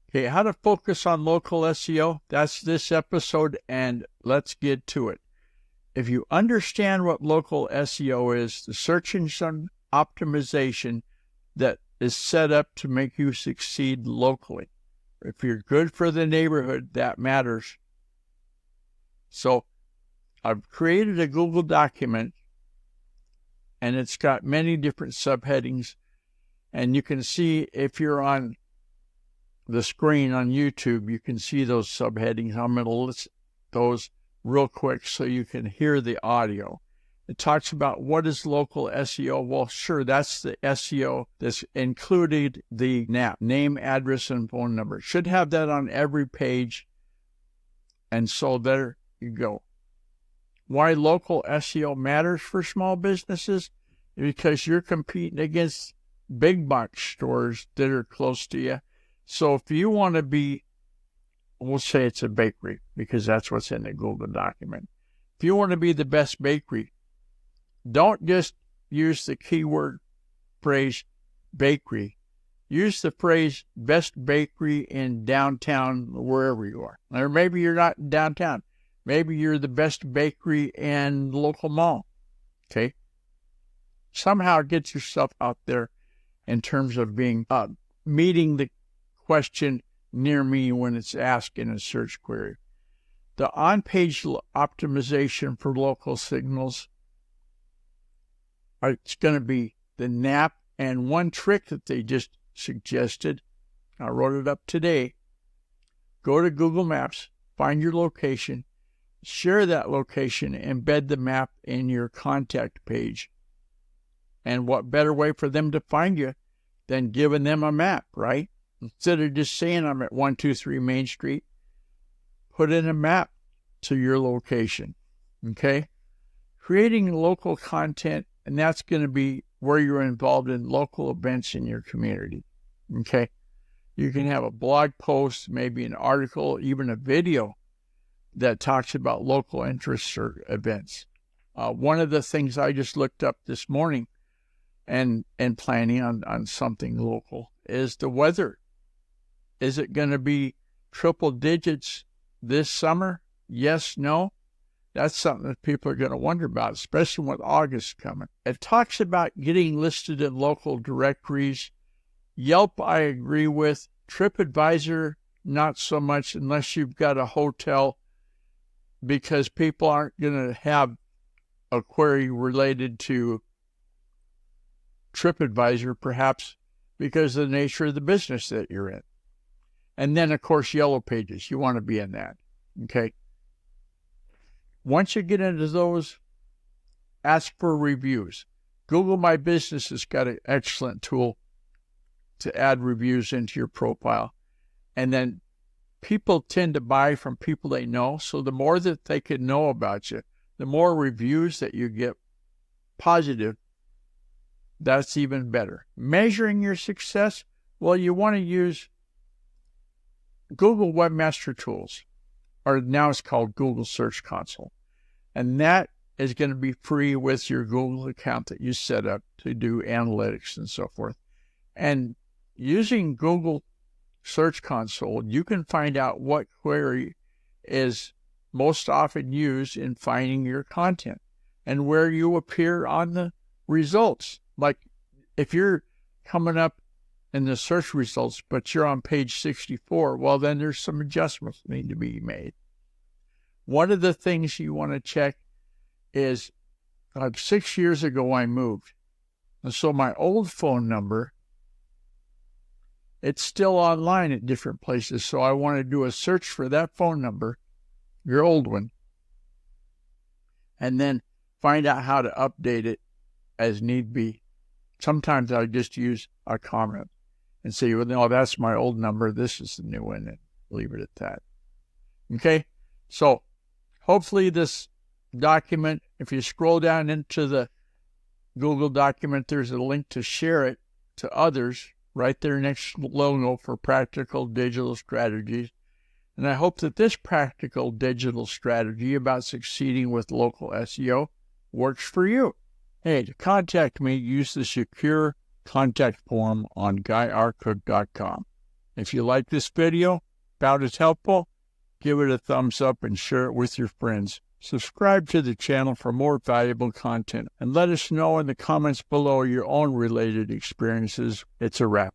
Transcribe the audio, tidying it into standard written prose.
Okay, how to focus on local SEO. That's this episode, and let's get to it. If you understand what local SEO is, the search engine optimization that is set up to make you succeed locally. If you're good for the neighborhood, that matters. So I've created a Google document, and it's got many different subheadings. And you can see, if you're on the screen on YouTube, you can see those subheadings. I'm going to list those real quick so you can hear the audio. It talks about what is local SEO. Well, sure, that's the SEO that's included the NAP, name, address, and phone number. It should have that on every page. And so there you go. Why local SEO matters for small businesses? Because you're competing against big box stores that are close to you. So if you want to be, we'll say it's a bakery, because that's what's in the Google document. If you want to be the best bakery, don't just use the keyword phrase bakery. Use the phrase best bakery in downtown, wherever you are. Or maybe you're not in downtown. Maybe you're the best bakery in the local mall. Okay? Somehow get yourself out there in terms of being meeting the question near me when it's asked in a search query. The on-page optimization for local signals, it's going to be the NAP, and one trick that they just suggested, I wrote it up today. Go to Google Maps, find your location, share that location, embed the map in your contact page. And what better way for them to find you than giving them a map, right? Instead of just saying I'm at 123 Main Street, put in a map to your location, okay? Creating local content, and that's going to be where you're involved in local events in your community, okay? You can have a blog post, maybe an article, even a video that talks about local interests or events. One of the things I just looked up this morning and planning on something local is the weather. Is it going to be triple digits this summer? Yes, no? That's something that people are going to wonder about, especially with August coming. It talks about getting listed in local directories. Yelp, I agree with. TripAdvisor, not so much unless you've got a hotel, because people aren't going to have a query related to TripAdvisor, perhaps because of the nature of the business that you're in. And then, of course, Yellow Pages. You want to be in that, okay? Once you get into those, ask for reviews. Google My Business has got an excellent tool to add reviews into your profile. And then people tend to buy from people they know. So the more that they can know about you, the more reviews that you get positive, that's even better. Measuring your success, well, you want to use Google Webmaster Tools, or now it's called Google Search Console. And that is going to be free with your Google account that you set up to do analytics and so forth. And using Google Search Console, you can find out what query is most often used in finding your content and where you appear on the results. Like if you're coming up in the search results, but you're on page 64, well, then there's some adjustments that need to be made. One of the things you want to check is 6 years ago I moved. And so my old phone number, it's still online at different places. So I want to do a search for that phone number, your old one, and then find out how to update it as need be. Sometimes I just use a comment and say, well, no, that's my old number. This is the new one, and leave it at that. Okay? So hopefully this document, if you scroll down into the Google document, there's a link to share it to others right there next to the logo for practical digital strategies. And I hope that this practical digital strategy about succeeding with local SEO works for you. Hey, to contact me, use the secure contact form on GuyRCook.com. If you like this video, found it helpful, give it a thumbs up and share it with your friends. Subscribe to the channel for more valuable content and let us know in the comments below your own related experiences. It's a wrap.